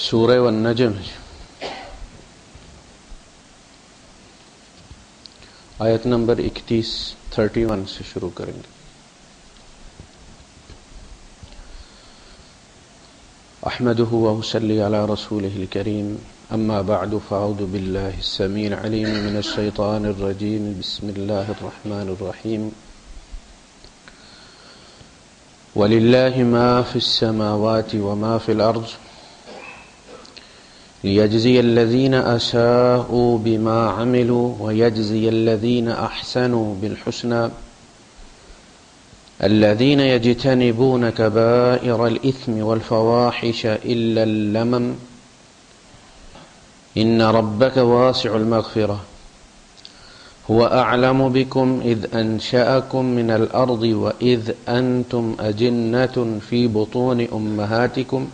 سورہ والنجم آیت نمبر 31 سے شروع کریں گے. احمده واصلي على رسوله الكريم اما بعد فاعوذ بالله السميع العليم من الشيطان الرجيم بسم الله الرحمن الرحيم ولله ما في السماوات وما في الأرض ليجزي الذين أساءوا بما عملوا ويجزي الذين أحسنوا بالحسنى الذين يجتنبون كبائر الإثم والفواحش إلا اللمم إن ربك واسع المغفرة هو أعلم بكم إذ أنشأكم من الأرض وإذ أنتم أجنة في بطون أمهاتكم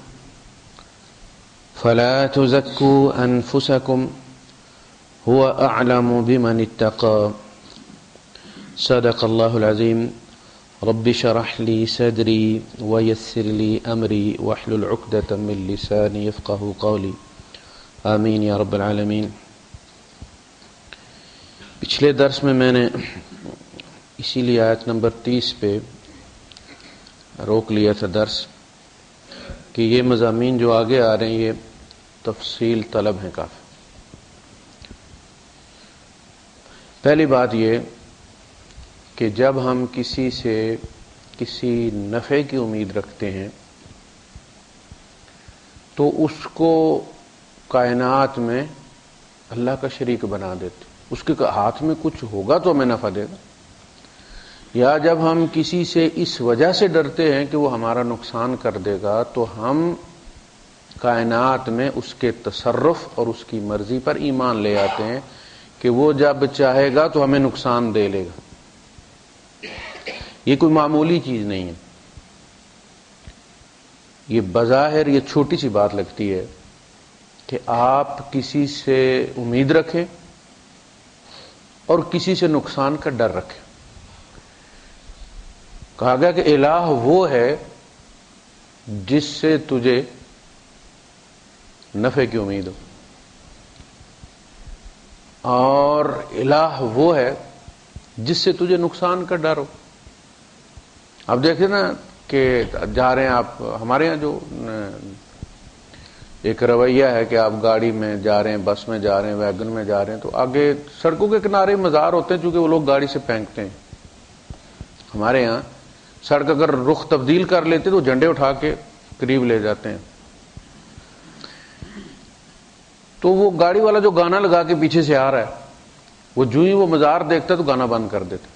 فلا تزكوا أنفسكم هو أعلم بمن اتقى صدق الله العظيم. رب اشرح لي صدري ويسر لي أمري واحلل عقدة من لساني يفقهوا قولي آمین یا رب العالمین. پچھلے درس میں نے اسی لیے آیت نمبر 30 پہ روک لیا تھا درس کہ یہ مضامین جو آگے آ رہے ہیں یہ تفصیل طلب ہیں کافی. پہلی بات یہ کہ جب ہم کسی سے کسی نفع کی امید رکھتے ہیں تو اس کو کائنات میں اللہ کا شریک بنا دیتے. اس کے ہاتھ میں کچھ ہوگا تو ہمیں نفع دے گا. یا جب ہم کسی سے اس وجہ سے ڈرتے ہیں کہ وہ ہمارا نقصان کر دے گا تو ہم کائنات میں اس کے تصرف اور اس کی مرضی پر ایمان لے آتے ہیں کہ وہ جب چاہے گا تو ہمیں نقصان دے لے گا. یہ کوئی معمولی چیز نہیں ہے. یہ بظاہر یہ چھوٹی سی بات لگتی ہے کہ آپ کسی سے امید رکھیں اور کسی سے نقصان کا ڈر رکھیں. کہا گیا کہ الہ وہ ہے جس سے تجھے نفع کی امید ہو اور الہ وہ ہے جس سے تجھے نقصان کا ڈر ہو. آپ دیکھیں نا کہ جا رہے ہیں آپ, ہمارے یہاں جو ایک رویہ ہے کہ آپ گاڑی میں جا رہے ہیں, بس میں جا رہے ہیں, ویگن میں جا رہے ہیں تو آگے سڑکوں کے کنارے مزار ہوتے ہیں چونکہ وہ لوگ گاڑی سے پھینکتے ہیں. ہمارے یہاں سڑک اگر رخ تبدیل کر لیتے تو جھنڈے اٹھا کے قریب لے جاتے ہیں. تو وہ گاڑی والا جو گانا لگا کے پیچھے سے آ رہا ہے وہ جو ہی وہ مزار دیکھتا ہے تو گانا بند کر دیتا.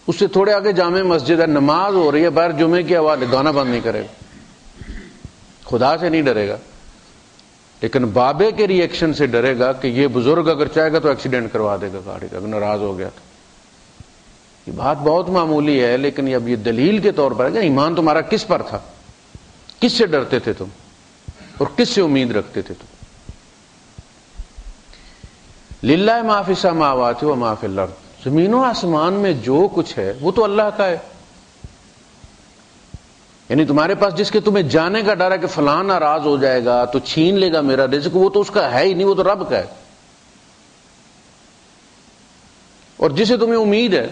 اس سے تھوڑے آگے جامع مسجد ہے, نماز ہو رہی ہے, باہر جمعے کی آواز, گانا بند نہیں کرے گا. خدا سے نہیں ڈرے گا لیکن بابے کے ری ایکشن سے ڈرے گا کہ یہ بزرگ اگر چاہے گا تو ایکسیڈنٹ کروا دے گا گاڑی کا, اگر ناراض ہو گیا تو. یہ بات بہت معمولی ہے لیکن اب یہ دلیل کے طور پر ہے کہ ایمان تمہارا کس پر تھا, کس سے ڈرتے تھے تم اور کس سے امید رکھتے تھے تم. للہ ما فی السماوات و ما فی الارض, زمین و آسمان میں جو کچھ ہے وہ تو اللہ کا ہے. یعنی تمہارے پاس جس کے تمہیں جانے کا ڈر ہے کہ فلاں ناراض ہو جائے گا تو چھین لے گا میرا رزق, وہ تو اس کا ہے ہی نہیں, وہ تو رب کا ہے. اور جسے تمہیں امید ہے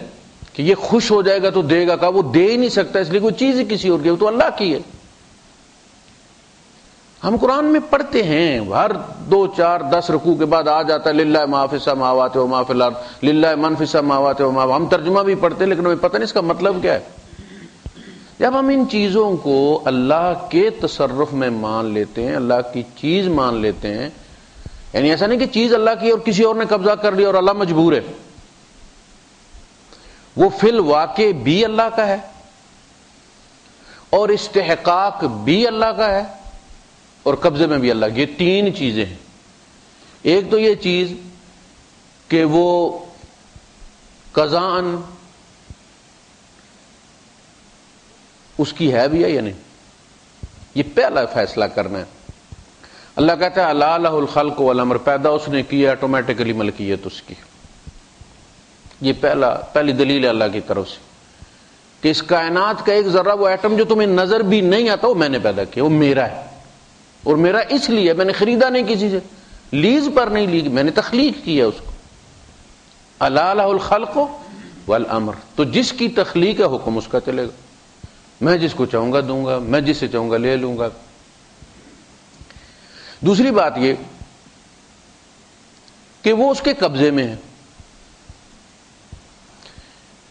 کہ یہ خوش ہو جائے گا تو دے گا, کہا وہ دے ہی نہیں سکتا اس لیے کوئی چیز ہی کسی اور کی, وہ تو اللہ کی ہے. ہم قرآن میں پڑھتے ہیں ہر 2 4 10 رکوع کے بعد آ جاتا ہے للہ ما فی السماوات و ما فی الارض للہ من فی السماوات و ما. ہم ترجمہ بھی پڑھتے ہیں لیکن ہمیں پتہ نہیں اس کا مطلب کیا ہے. جب ہم ان چیزوں کو اللہ کے تصرف میں مان لیتے ہیں, اللہ کی چیز مان لیتے ہیں, یعنی ایسا نہیں کہ چیز اللہ کی اور کسی اور نے قبضہ کر لیا اور اللہ مجبور ہے. وہ فی الواقع بھی اللہ کا ہے اور استحقاق بھی اللہ کا ہے اور قبضے میں بھی اللہ. یہ 3 چیزیں ہیں. ایک تو یہ چیز کہ وہ قضاءً اس کی ہے بھی ہے یا نہیں, یہ پہلا فیصلہ کرنا ہے. اللہ کہتا ہے الا لہ الخلق والامر, پیدا اس نے کیا, آٹومیٹکلی ملکیت اس کی. یہ پہلی دلیل ہے اللہ کی طرف سے کہ اس کائنات کا ایک ذرہ, وہ ایٹم جو تمہیں نظر بھی نہیں آتا, وہ میں نے پیدا کیا, وہ میرا ہے. اور میرا اس لیے، میں نے خریدا نہیں کسی سے، لیز پر نہیں لی، میں نے تخلیق کیا اس کو. الا لہ الخلق والامر، تو جس کی تخلیق ہے حکم اس کا چلے گا. میں جس کو چاہوں گا دوں گا، میں جس سے چاہوں گا لے لوں گا. دوسری بات یہ کہ وہ اس کے قبضے میں ہے،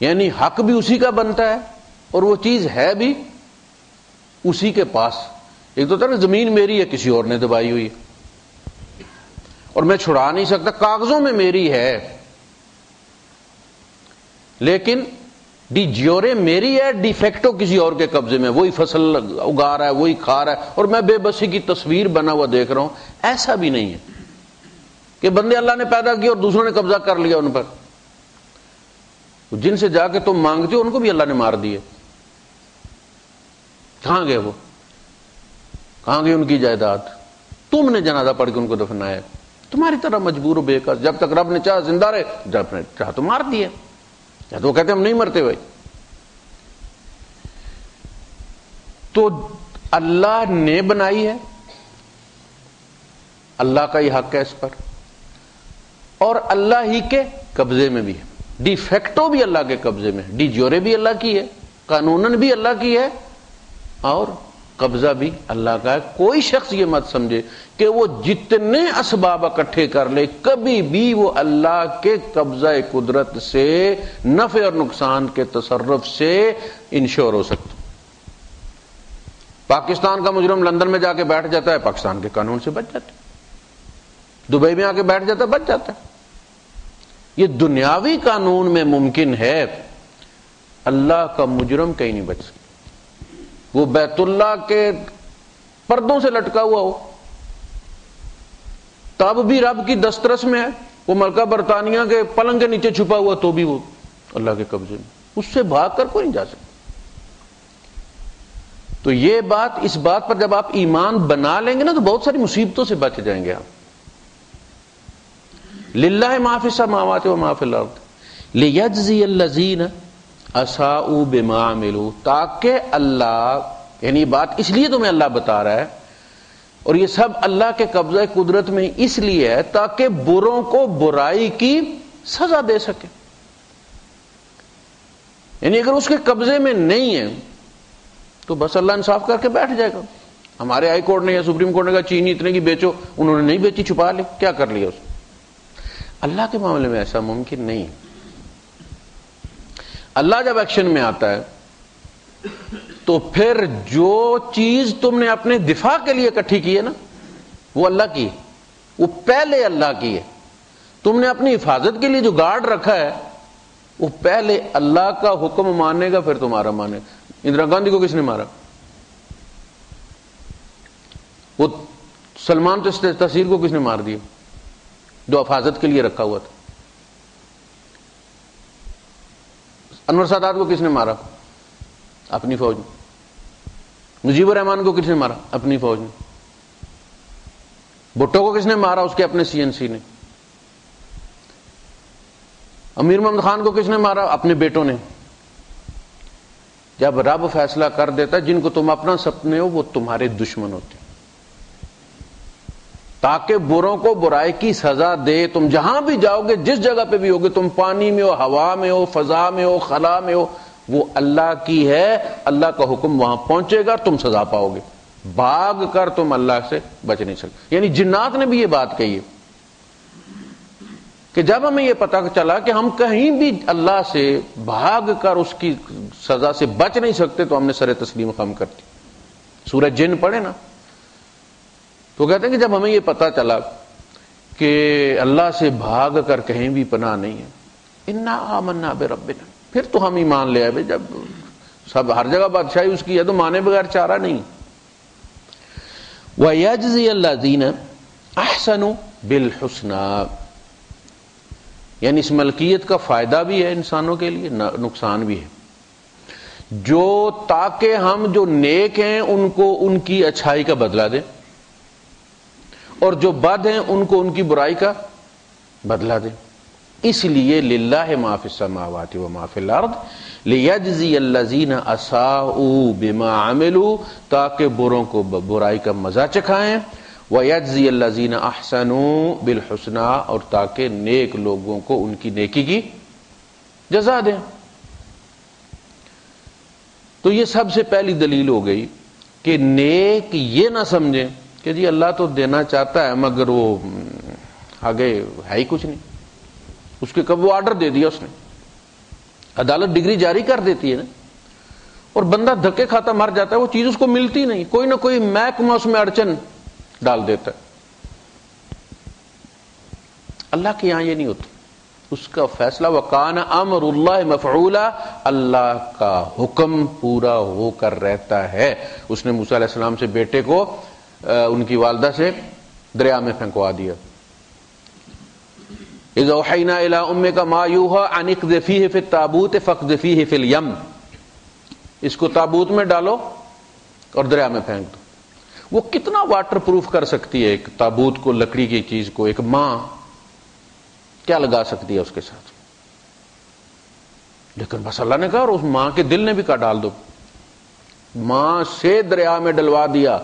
یعنی حق بھی اسی کا بنتا ہے اور وہ چیز ہے بھی اسی کے پاس. ایک تو تھا نا زمین میری ہے، کسی اور نے دبائی ہوئی ہے اور میں چھڑا نہیں سکتا، کاغذوں میں میری ہے لیکن ڈی جیورے میری ہے، ڈی فیکٹو کسی اور کے قبضے میں. وہی فصل اگا رہا ہے، وہی کھا رہا ہے اور میں بے بسی کی تصویر بنا ہوا دیکھ رہا ہوں. ایسا بھی نہیں ہے کہ بندے اللہ نے پیدا کیا اور دوسروں نے قبضہ کر لیا ان پر. جن سے جا کے تم مانگتے ہو ان کو بھی اللہ نے مار دیے. کہاں گئے وہ؟ کہاں گئی ان کی جائیداد؟ تم نے جنازہ پڑھ کے ان کو دفنایا. تمہاری طرح مجبور و بے قصد، جب تک رب نے چاہا زندہ رہے، جب نے چاہا تو مار دیے. یا تو وہ کہتے ہم نہیں مرتے بھائی. تو اللہ نے بنائی ہے، اللہ کا ہی حق ہے اس پر، اور اللہ ہی کے قبضے میں بھی ہے. ڈی فیکٹو بھی اللہ کے قبضے میں ہے، ڈی جیورے بھی اللہ کی ہے، قانوناً بھی اللہ کی ہے اور قبضہ بھی اللہ کا ہے. کوئی شخص یہ مت سمجھے کہ وہ جتنے اسباب اکٹھے کر لے کبھی بھی وہ اللہ کے قبضہ قدرت سے، نفع اور نقصان کے تصرف سے انشور ہو سکتا. پاکستان کا مجرم لندن میں جا کے بیٹھ جاتا ہے، پاکستان کے قانون سے بچ جاتا ہے. دبئی میں آ کے بیٹھ جاتا ہے، بچ جاتا ہے. یہ دنیاوی قانون میں ممکن ہے، اللہ کا مجرم کہیں نہیں بچ سکتا. وہ بیت اللہ کے پردوں سے لٹکا ہوا ہو تب بھی رب کی دسترس میں ہے، وہ ملکہ برطانیہ کے پلنگ کے نیچے چھپا ہوا تو بھی وہ اللہ کے قبضے میں، اس سے بھاگ کر کوئی نہیں جا سکتا. تو یہ بات، اس بات پر جب آپ ایمان بنا لیں گے نا تو بہت ساری مصیبتوں سے بچ جائیں گے آپ. للہ ما فی السماوات و ما فی الارض لیجزی الذین اساءوا بما عملوا، تاکہ اللہ، یعنی بات اس لیے تمہیں اللہ بتا رہا ہے اور یہ سب اللہ کے قبضہ قدرت میں اس لیے ہے تاکہ بروں کو برائی کی سزا دے سکے. یعنی اگر اس کے قبضے میں نہیں ہے تو بس اللہ انصاف کر کے بیٹھ جائے گا. ہمارے ہائی کورٹ نے یا سپریم کورٹ نے کہا چینی اتنے کی بیچو، انہوں نے نہیں بیچی، چھپا لے، کیا کر لیا اس. اللہ کے معاملے میں ایسا ممکن نہیں. اللہ جب ایکشن میں آتا ہے تو پھر جو چیز تم نے اپنے دفاع کے لیے اکٹھی کی ہے نا وہ اللہ کی ہے، وہ پہلے اللہ کی ہے. تم نے اپنی حفاظت کے لیے جو گارڈ رکھا ہے وہ پہلے اللہ کا حکم مانے گا پھر تمہارا مانے گا. اندرا گاندھی کو کس نے مارا؟ وہ سلمان تحصیل کو کس نے مار دیا جو حفاظت کے لیے رکھا ہوا تھا؟ انور سادات کو کس نے مارا؟ اپنی فوج نے. مجیب الرحمان کو کس نے مارا؟ اپنی فوج نے. بھٹو کو کس نے مارا؟ اس کے اپنے سی این سی نے. امیر محمد خان کو کس نے مارا؟ اپنے بیٹوں نے. جب رب فیصلہ کر دیتا ہے جن کو تم اپنا سپنے ہو وہ تمہارے دشمن ہوتے ہیں، تاکہ بروں کو برائی کی سزا دے. تم جہاں بھی جاؤ گے، جس جگہ پہ بھی ہوگے، تم پانی میں ہو، ہوا میں ہو، فضا میں ہو، خلا میں ہو، وہ اللہ کی ہے. اللہ کا حکم وہاں پہنچے گا، تم سزا پاؤ گے. بھاگ کر تم اللہ سے بچ نہیں سکتے. یعنی جنات نے بھی یہ بات کہی ہے کہ جب ہمیں یہ پتہ چلا کہ ہم کہیں بھی اللہ سے بھاگ کر اس کی سزا سے بچ نہیں سکتے تو ہم نے سر تسلیم خم کر دی. سورہ جن پڑھے نا تو کہتے ہیں کہ جب ہمیں یہ پتہ چلا کہ اللہ سے بھاگ کر کہیں بھی پناہ نہیں ہے، انا آمنا بربنا، پھر تو ہم ایمان لے آئے. جب سب ہر جگہ بادشاہی اس کی ہے تو مانے بغیر چارہ نہیں. وَيَجْزِيَ الَّذِينَ أَحْسَنُوا بِالْحُسْنَى، یعنی اس ملکیت کا فائدہ بھی ہے انسانوں کے لیے، نقصان بھی ہے. جو تاکہ ہم جو نیک ہیں ان کو ان کی اچھائی کا بدلہ دیں اور جو بد ہیں ان کو ان کی برائی کا بدلہ دیں. اس لیے للہ ما فی السماوات و ما فی الارض لیجزی الذین اساءوا بما عملوا، تاکہ بروں کو برائی کا مزہ چکھائیں، ویجزی الذین احسنوا بالحسنی، اور تاکہ نیک لوگوں کو ان کی نیکی کی جزا دیں۔ تو یہ سب سے پہلی دلیل ہو گئی کہ نیک یہ نہ سمجھیں کہ جی اللہ تو دینا چاہتا ہے مگر وہ آگے ہے ہی کچھ نہیں، اس کے کب وہ آرڈر دے دیا اس نے، عدالت ڈگری جاری کر دیتی ہے نا، اور بندہ دھکے کھاتا مر جاتا ہے، وہ چیز اس کو ملتی نہیں، کوئی نہ کوئی محکمہ اس میں اڑچن ڈال دیتا ہے۔ اللہ کے یہاں یہ نہیں ہوتا، اس کا فیصلہ وکان امر اللہ مفعولا، اللہ کا حکم پورا ہو کر رہتا ہے۔ اس نے موسیٰ علیہ السلام سے بیٹے کو ان کی والدہ سے دریا میں پھینکوا دیا۔ اذ اوحینا الی امک ما یوحی ان اقذفیہ فی التابوت فاقذفیہ فی الیم، اس کو تابوت میں ڈالو اور دریا میں پھینک دو۔ وہ کتنا واٹر پروف کر سکتی ہے ایک تابوت کو، لکڑی کی چیز کو؟ ایک ماں کیا لگا سکتی ہے اس کے ساتھ؟ لیکن بس اللہ نے کہا، اور اس ماں کے دل نے بھی کہا ڈال دو، ماں سے دریا میں ڈلوا دیا۔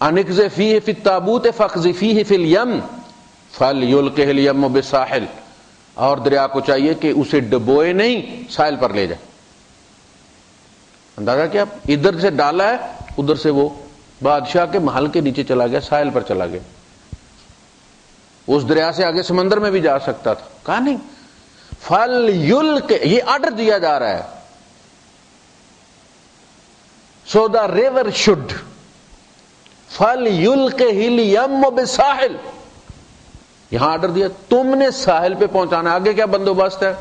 ان اقذفیہ فی التابوت فاقذفیہ فی الیم فلیلقہ الیم بالساحل، اور دریا کو چاہیے کہ اسے ڈبوئے نہیں، ساحل پر لے جائے۔ اندازہ کیا، ادھر سے ڈالا ہے، ادھر سے وہ بادشاہ کے محل کے نیچے چلا گیا، ساحل پر چلا گیا۔ اس دریا سے آگے سمندر میں بھی جا سکتا تھا، کہا نہیں، فلیلقہ، یہ آرڈر دیا جا رہا ہے۔ سو دا ریور شڈ فلیلقہ الیم بالساحل، یہاں آرڈر دیا تم نے ساحل پہ پہنچانا۔ آگے کیا بندوبست ہے؟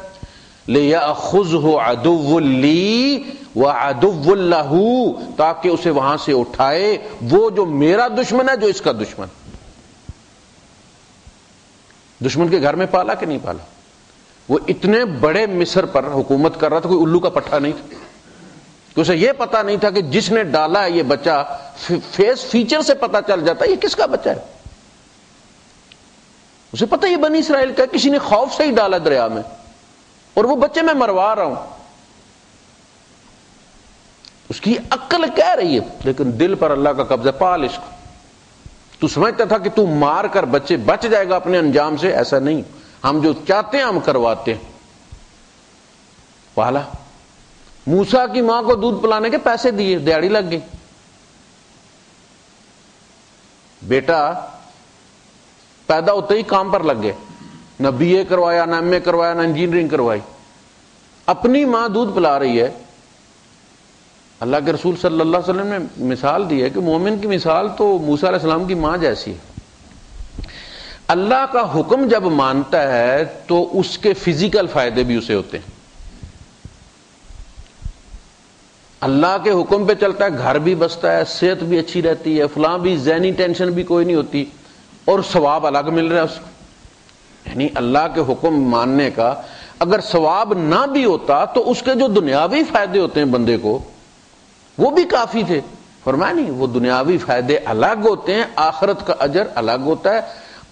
لِيَأْخُذْهُ عَدُوٌّ لِّي وَعَدُوٌّ لَّهُ، تاکہ اسے وہاں سے اٹھائے وہ جو میرا دشمن ہے، جو اس کا دشمن۔ دشمن کے گھر میں پالا کہ نہیں پالا؟ وہ اتنے بڑے مصر پر حکومت کر رہا تھا، کوئی الو کا پٹھا نہیں تھا، کہ اسے یہ پتا نہیں تھا کہ جس نے ڈالا ہے یہ بچہ، فیس فیچر سے پتا چل جاتا ہے یہ کس کا بچہ ہے۔ اسے پتہ یہ بنی اسرائیل کا، کسی نے خوف سے ہی ڈالا دریا میں، اور وہ بچے میں مروا رہا ہوں۔ اس کی عقل کہہ رہی ہے، لیکن دل پر اللہ کا قبضہ، پال اس کو۔ تو سمجھتا تھا کہ تو مار کر بچے بچ جائے گا اپنے انجام سے، ایسا نہیں، ہم جو چاہتے ہیں ہم کرواتے ہیں۔ پالا، موسیٰ کی ماں کو دودھ پلانے کے پیسے دیے، دیہڑی لگ گئی۔ بیٹا پیدا ہوتے ہی کام پر لگ گئے، نہ بی اے کروایا، نہ ایم اے کروایا، نہ انجینئرنگ کروائی۔ اپنی ماں دودھ پلا رہی ہے۔ اللہ کے رسول صلی اللہ علیہ وسلم نے مثال دی ہے کہ مومن کی مثال تو موسیٰ علیہ السلام کی ماں جیسی ہے۔ اللہ کا حکم جب مانتا ہے تو اس کے فزیکل فائدے بھی اسے ہوتے ہیں۔ اللہ کے حکم پہ چلتا ہے، گھر بھی بستا ہے، صحت بھی اچھی رہتی ہے، فلاں بھی، ذہنی ٹینشن بھی کوئی نہیں ہوتی، اور ثواب الگ مل رہا ہے اس کو۔ یعنی اللہ کے حکم ماننے کا اگر ثواب نہ بھی ہوتا تو اس کے جو دنیاوی فائدے ہوتے ہیں بندے کو، وہ بھی کافی تھے۔ فرمایا نہیں، وہ دنیاوی فائدے الگ ہوتے ہیں، آخرت کا اجر الگ ہوتا ہے۔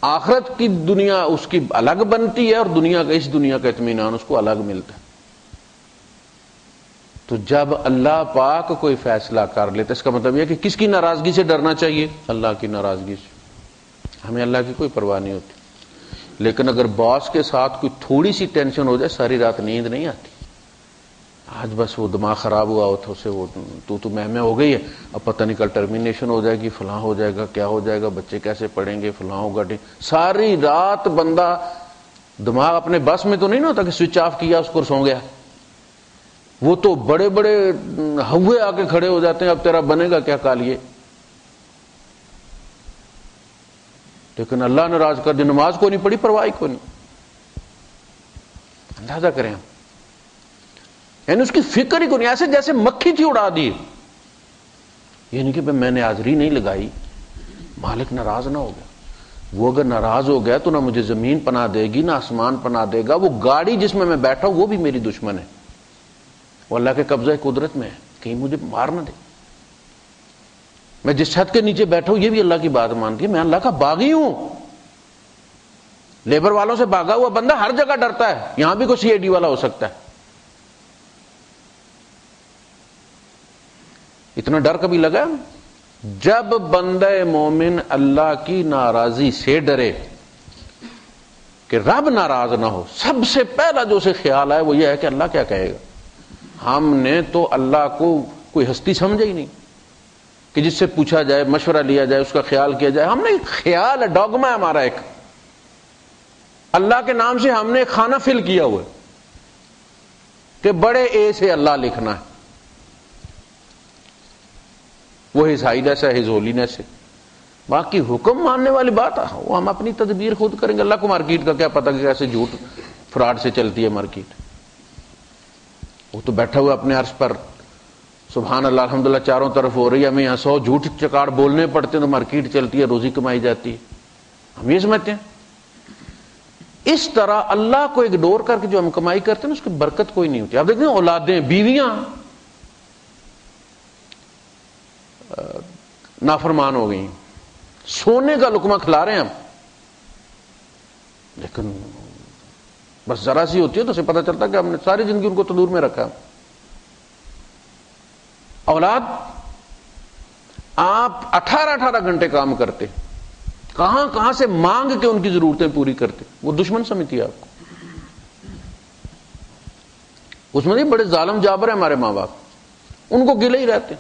آخرت کی دنیا اس کی الگ بنتی ہے، اور دنیا کا، اس دنیا کا اطمینان اس کو الگ ملتا ہے۔ تو جب اللہ پاک کوئی فیصلہ کر لیتا، اس کا مطلب یہ کہ کس کی ناراضگی سے ڈرنا چاہیے؟ اللہ کی ناراضگی سے۔ ہمیں اللہ کی کوئی پرواہ نہیں ہوتی، لیکن اگر باس کے ساتھ کوئی تھوڑی سی ٹینشن ہو جائے، ساری رات نیند نہیں آتی۔ آج بس وہ دماغ خراب ہوا ہوتا، اسے وہ تو مہمے ہو گئی ہے، اب پتہ نہیں کل ٹرمینیشن ہو جائے گی، فلاں ہو جائے گا، کیا ہو جائے گا، بچے کیسے پڑھیں گے، فلاں ہوگا۔ ساری رات بندہ دماغ اپنے بس میں تو نہیں ہوتا کہ سوئچ آف کیا اس کو سو گیا۔ وہ تو بڑے بڑے ہوئے آ کے کھڑے ہو جاتے ہیں، اب تیرا بنے گا کیا کالیے۔ لیکن اللہ ناراض کر دی، نماز کو نہیں پڑھی، پرواہ کو نہیں۔ اندازہ کریں ہم، یعنی اس کی فکر ہی کو نہیں، ایسے جیسے مکھی تھی اڑا دی۔ یہ نہیں کہ میں نے حاضری نہیں لگائی، مالک ناراض نہ ہو گیا۔ وہ اگر ناراض ہو گیا تو نہ مجھے زمین پناہ دے گی، نہ آسمان پناہ دے گا۔ وہ گاڑی جس میں بیٹھا ہوں وہ بھی میری دشمن ہے، وہ اللہ کے قبضہ قدرت میں ہے، کہیں مجھے مار نہ دے۔ میں جس چھت کے نیچے بیٹھا ہوں یہ بھی اللہ کی بات مانتی ہے، میں اللہ کا باغی ہوں۔ لیبر والوں سے بھاگا ہوا بندہ ہر جگہ ڈرتا ہے، یہاں بھی کوئی سی آئی ڈی والا ہو سکتا ہے. اتنا ڈر کبھی لگا؟ جب بندہ مومن اللہ کی ناراضی سے ڈرے کہ رب ناراض نہ ہو، سب سے پہلا جو اسے خیال آئے وہ یہ ہے کہ اللہ کیا کہے گا. ہم نے تو اللہ کو کوئی ہستی سمجھا ہی نہیں کہ جس سے پوچھا جائے، مشورہ لیا جائے، اس کا خیال کیا جائے. ہم نے ایک خیال ہے، ڈوگما ہے ہمارا ایک، اللہ کے نام سے ہم نے ایک خانہ فل کیا ہوا ہے کہ بڑے اے سے اللہ لکھنا ہے. وہ ہز ہائیڈنس ہے، ہز ہولینس ہے. باقی حکم ماننے والی بات ہے وہ ہم اپنی تدبیر خود کریں گے. اللہ کو مارکیٹ کا کیا پتہ کہ کیسے جھوٹ فراڈ سے چلتی ہے مارکیٹ. وہ تو بیٹھا ہوا اپنے عرش پر، سبحان اللہ الحمدللہ چاروں طرف ہو رہی ہے، ہمیں یہاں 100 جھوٹ چکاڑ بولنے پڑتے ہیں تو مارکیٹ چلتی ہے، روزی کمائی جاتی ہے. ہم یہ سمجھتے ہیں. اس طرح اللہ کو اگنور کر کے جو ہم کمائی کرتے ہیں اس کی برکت کوئی نہیں ہوتی. آپ دیکھتے ہیں اولادیں، بیویاں نافرمان ہو گئی، سونے کا لقمہ کھلا رہے ہیں ہم، لیکن بس ذرا سی ہوتی ہے تو اسے پتہ چلتا کہ ہم نے ساری زندگی ان کو تندور میں رکھا. اولاد آپ 18 گھنٹے کام کرتے، کہاں کہاں سے مانگ کے ان کی ضرورتیں پوری کرتے، وہ دشمن سمجھتی ہے آپ کو. اس میں بڑے ظالم جابر ہیں ہمارے ماں باپ، ان کو گلے ہی رہتے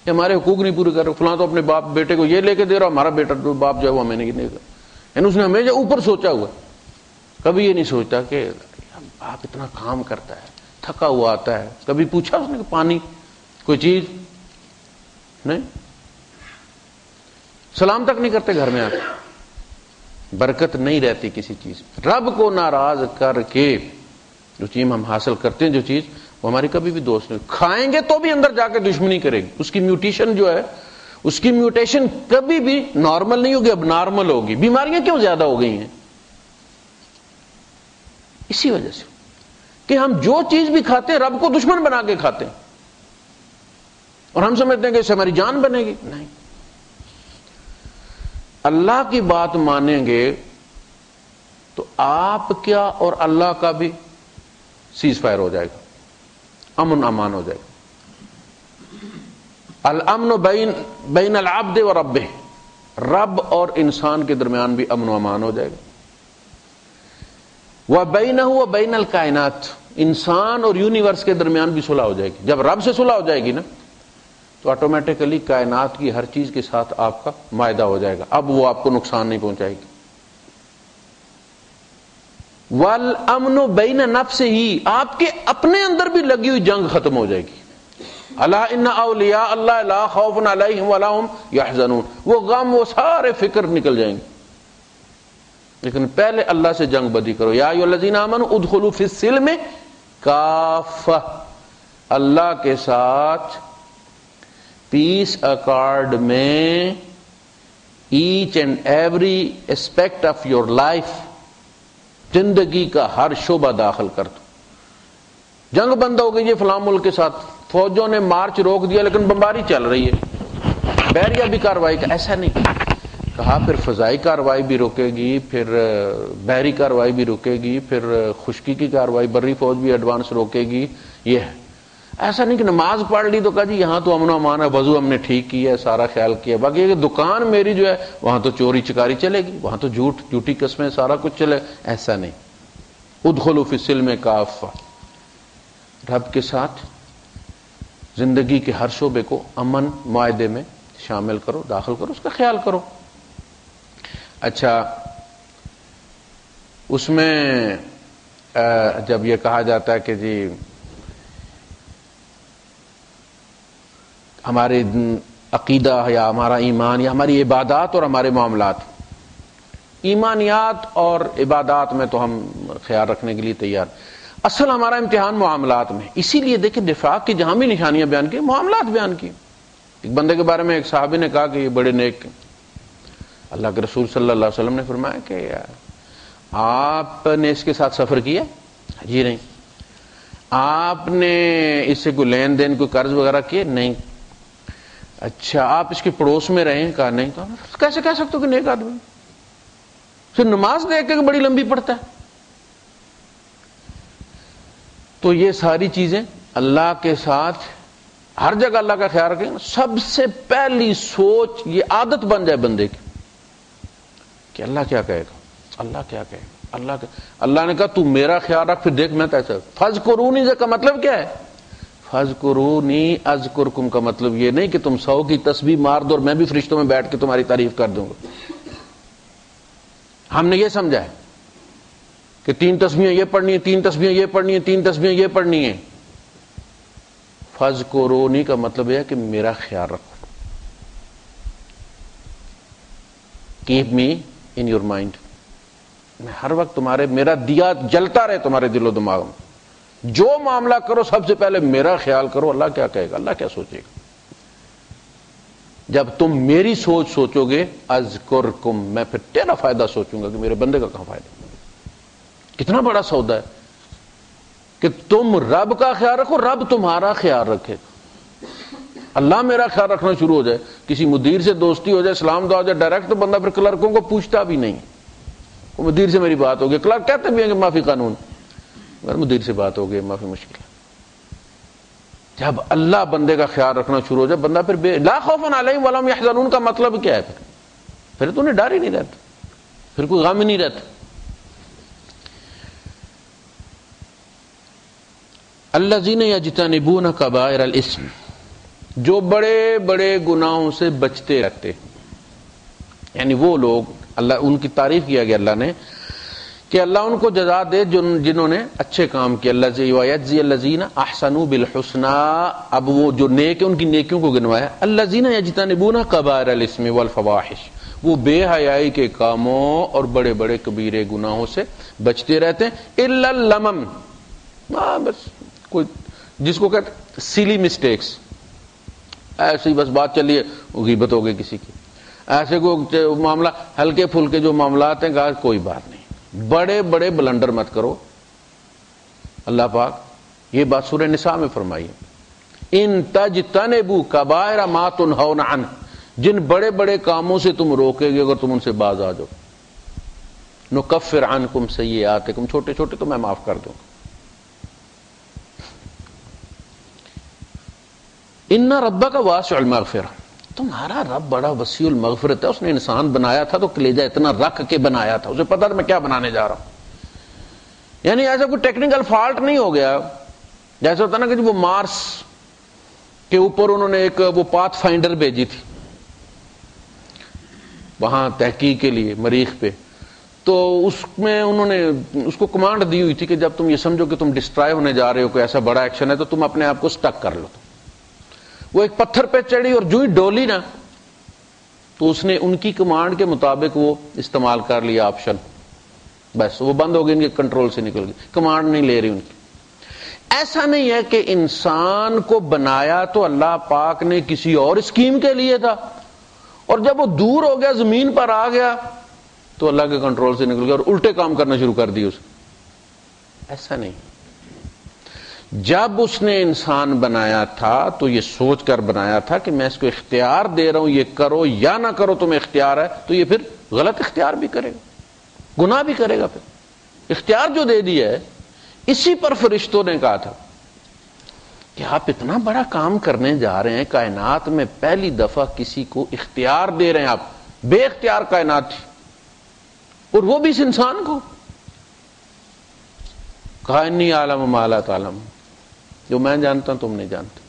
کہ ہمارے حقوق نہیں پورے کر رہے. فلاں تو اپنے باپ بیٹے کو یہ لے کے دے رہا، ہمارا بیٹا جو باپ جو ہے وہ ہمیں نہیں دے گا. یعنی اس نے ہمیں جو اوپر سوچا ہوا، کبھی یہ نہیں سوچتا کہ باپ اتنا کام کرتا ہے، تھکا ہوا آتا ہے. کبھی پوچھا اس نے کہ پانی کوئی چیز نہیں، سلام تک نہیں کرتے گھر میں آتے. برکت نہیں رہتی کسی چیز. رب کو ناراض کر کے جو چیز ہم حاصل کرتے ہیں، جو چیز وہ ہماری کبھی بھی دوست نہیں. کھائیں گے تو بھی اندر جا کے دشمنی کرے گی. اس کی میوٹیشن جو ہے، اس کی میوٹیشن کبھی بھی نارمل نہیں ہوگی، اب نارمل ہوگی. بیماریاں کیوں زیادہ ہو گئی ہیں؟ اسی وجہ سے کہ ہم جو چیز بھی کھاتے ہیں رب کو دشمن بنا کے کھاتے ہیں، اور ہم سمجھتے ہیں کہ اس سے ہماری جان بنے گی. نہیں، اللہ کی بات مانیں گے تو آپ کیا اور اللہ کا بھی سیز فائر ہو جائے گا، امن امان ہو جائے گا. الامن بین العبد و ربہ، رب اور انسان کے درمیان بھی امن و امان ہو جائے گا. وبینہ وبین الکائنات، انسان اور یونیورس کے درمیان بھی صلح ہو جائے گی. جب رب سے صلح ہو جائے گی نا تو آٹومیٹیکلی کائنات کی ہر چیز کے ساتھ آپ کا معاہدہ ہو جائے گا. اب وہ آپ کو نقصان نہیں پہنچائے گی. والامن بین نفسہ، آپ کے اپنے اندر بھی لگی ہوئی جنگ ختم ہو جائے گی. الا ان اولیاء اللہ لا خوف علیہم ولا هم یحزنون، وہ غم، وہ سارے فکر نکل جائیں گے. لیکن پہلے اللہ سے جنگ بدی کرو. یا ایھا الذین آمنوا ادخلوا فی السلم کافہ، اللہ کے ساتھ پیس اکارڈ میں each and every aspect of your life, زندگی کا ہر شعبہ داخل کر دو. جنگ بند ہو گئی ہے فلاں ملک کے ساتھ، فوجوں نے مارچ روک دیا لیکن بمباری چل رہی ہے، بحریہ بھی کاروائی کا ایسا نہیں کہا. پھر فضائی کاروائی بھی روکے گی، پھر بحری کاروائی بھی روکے گی، پھر خشکی کی کاروائی بری فوج بھی ایڈوانس روکے گی. یہ ہے ایسا نہیں کہ نماز پڑھ لی تو کہا جی یہاں تو امن و امان ہے، وضو ہم نے ٹھیک کیا ہے، سارا خیال کیا. باقی یہ دکان میری جو ہے وہاں تو چوری چکاری چلے گی، وہاں تو جھوٹی قسمیں سارا کچھ چلے. ایسا نہیں. ادخلوا فی السلم کافہ، رب کے ساتھ زندگی کے ہر شعبے کو امن معاہدے میں شامل کرو، داخل کرو، اس کا خیال کرو. اچھا، اس میں جب یہ کہا جاتا ہے کہ جی ہمارے عقیدہ یا ہمارا ایمان یا ہماری عبادات اور ہمارے معاملات، ایمانیات اور عبادات میں تو ہم خیال رکھنے کے لیے تیار. اصل ہمارا امتحان معاملات میں. اسی لیے دیکھیں نفاق کی جہاں بھی نشانیاں بیان کی، معاملات بیان کی. ایک بندے کے بارے میں ایک صحابی نے کہا کہ یہ بڑے نیک، اللہ کے رسول صلی اللہ علیہ وسلم نے فرمایا کہ آپ نے اس کے ساتھ سفر کیا؟ جی نہیں. آپ نے اس سے کوئی لین دین، کوئی قرض وغیرہ کیے؟ نہیں. اچھا، آپ اس کے پڑوس میں رہیں؟ کہا نہیں. کہا کیسے کہہ سکتے ہو کہ نیک آدمی؟ پھر نماز دیکھ کے بڑی لمبی پڑھتا ہے. تو یہ ساری چیزیں اللہ کے ساتھ ہر جگہ اللہ کا خیال رکھیں. سب سے پہلی سوچ یہ عادت بن جائے بندے کی کہ اللہ کیا کہے گا, اللہ کیا کہے گا, اللہ نے کہا تو میرا خیال رکھ, پھر دیکھ میں کیسا. فَاذْكُرُونِی کا مطلب کیا ہے؟ فَاذْكُرُونِی اذکرکم کا مطلب یہ نہیں کہ تم 100 کی تسبیح مار دو اور میں بھی فرشتوں میں بیٹھ کے تمہاری تعریف کر دوں گا. ہم نے یہ سمجھا ہے کہ 3 تسبیحیں یہ پڑھنی ہیں, 3 تسبیحیں یہ پڑھنی ہیں, 3 تسبیحیں یہ پڑھنی ہیں. فَاذْكُرُونِی کا مطلب یہ ہے کہ میرا خیال رکھو. Keep me in your mind. میں ہر وقت میرا دیا جلتا رہے تمہارے دل و دماغ میں. جو معاملہ کرو سب سے پہلے میرا خیال کرو, اللہ کیا کہے گا, اللہ کیا سوچے گا. جب تم میری سوچ سوچو گے اذکرکم, میں پھر تیرا فائدہ سوچوں گا کہ میرے بندے کا کہاں فائدہ. کتنا بڑا سودا ہے کہ تم رب کا خیال رکھو, رب تمہارا خیال رکھے. اللہ میرا خیال رکھنا شروع ہو جائے, کسی مدیر سے دوستی ہو جائے, سلام دعا ہو جائے ڈائریکٹ, تو بندہ پھر کلرکوں کو پوچھتا بھی نہیں. مدیر سے میری بات ہو گئی, کلرک کہتے بھی ہیں کہ معافی قانون, اگر مدیر سے بات ہو گئی معافی مشکل ہے. جب اللہ بندے کا خیال رکھنا شروع ہو جائے بندہ پھر لا خوف علیہم ولا هم یحزنون کا مطلب کیا ہے؟ پھر تو انہیں ڈر ہی نہیں رہتا, پھر کوئی غم ہی نہیں رہتا. الذین یجتنبون کبائر الاسم, جو بڑے بڑے گناہوں سے بچتے رہتے, یعنی وہ لوگ, اللہ ان کی تعریف کیا گیا اللہ نے کہ اللہ ان کو جزا دے جنہوں نے اچھے کام کیے. یجزی الذین احسنوا بالحسنی, اب وہ جو نیک ہیں ان کی نیکیوں کو گنوایا. الذین یجتنبون کبائر الاسم والفواحش, وہ بے حیائی کے کاموں اور بڑے بڑے کبیرے گناہوں سے بچتے رہتے ہیں. الا اللمم, بس کوئی جس کو کہتے سیلی مسٹیکس, ایسے ہی بس بات چلیے غیبت ہو گئی کسی کی, ایسے کوئی معاملہ ہلکے پھلکے جو معاملات ہیں, کہا کوئی بات نہیں, بڑے بڑے بلنڈر مت کرو. اللہ پاک یہ بات سورہ نساء میں فرمائی ہے, ان تجتنبوا کبائر ما تنہون عنہ, جن بڑے بڑے کاموں سے تم روکے گے اگر تم ان سے باز آ جاؤ, نکفر عنکم سیئاتکم, چھوٹے چھوٹے تو میں معاف کر دوں گا. ان ربک واسع المغفرہ, تمہارا رب بڑا وسیع المغفرت ہے. اس نے انسان بنایا تھا تو کلیجہ اتنا رکھ کے بنایا تھا, اسے پتا تھا میں کیا بنانے جا رہا ہوں. یعنی ایسا کوئی ٹیکنیکل فالٹ نہیں ہو گیا, جیسا ہوتا نا کہ وہ مارس کے اوپر انہوں نے ایک وہ پاتھ فائنڈر بھیجی تھی وہاں تحقیق کے لیے مریخ پہ, تو اس میں انہوں نے اس کو کمانڈ دی ہوئی تھی کہ جب تم یہ سمجھو کہ تم ڈسٹرائے ہونے جا رہے ہو, کوئی ایسا بڑا ایکشن ہے, تو تم اپنے آپ کو سٹک کر لو. وہ ایک پتھر پہ چڑھی اور جو ہی ڈولی نا, تو اس نے ان کی کمانڈ کے مطابق وہ استعمال کر لیا آپشن, بس وہ بند ہو گئی, ان کے کنٹرول سے نکل گئی, کمانڈ نہیں لے رہی ان کی. ایسا نہیں ہے کہ انسان کو بنایا تو اللہ پاک نے کسی اور اسکیم کے لیے تھا, اور جب وہ دور ہو گیا زمین پر آ گیا تو اللہ کے کنٹرول سے نکل گیا اور الٹے کام کرنا شروع کر دی اس. ایسا نہیں. جب اس نے انسان بنایا تھا تو یہ سوچ کر بنایا تھا کہ میں اس کو اختیار دے رہا ہوں, یہ کرو یا نہ کرو تمہیں اختیار ہے, تو یہ پھر غلط اختیار بھی کرے گا, گناہ بھی کرے گا. پھر اختیار جو دے دیا ہے, اسی پر فرشتوں نے کہا تھا کہ آپ اتنا بڑا کام کرنے جا رہے ہیں, کائنات میں پہلی دفعہ کسی کو اختیار دے رہے ہیں آپ, بے اختیار کائنات تھی, اور وہ بھی اس انسان کو. کہا انی اعلم ما لا تعلم, جو میں جانتا ہوں تم نہیں جانتے.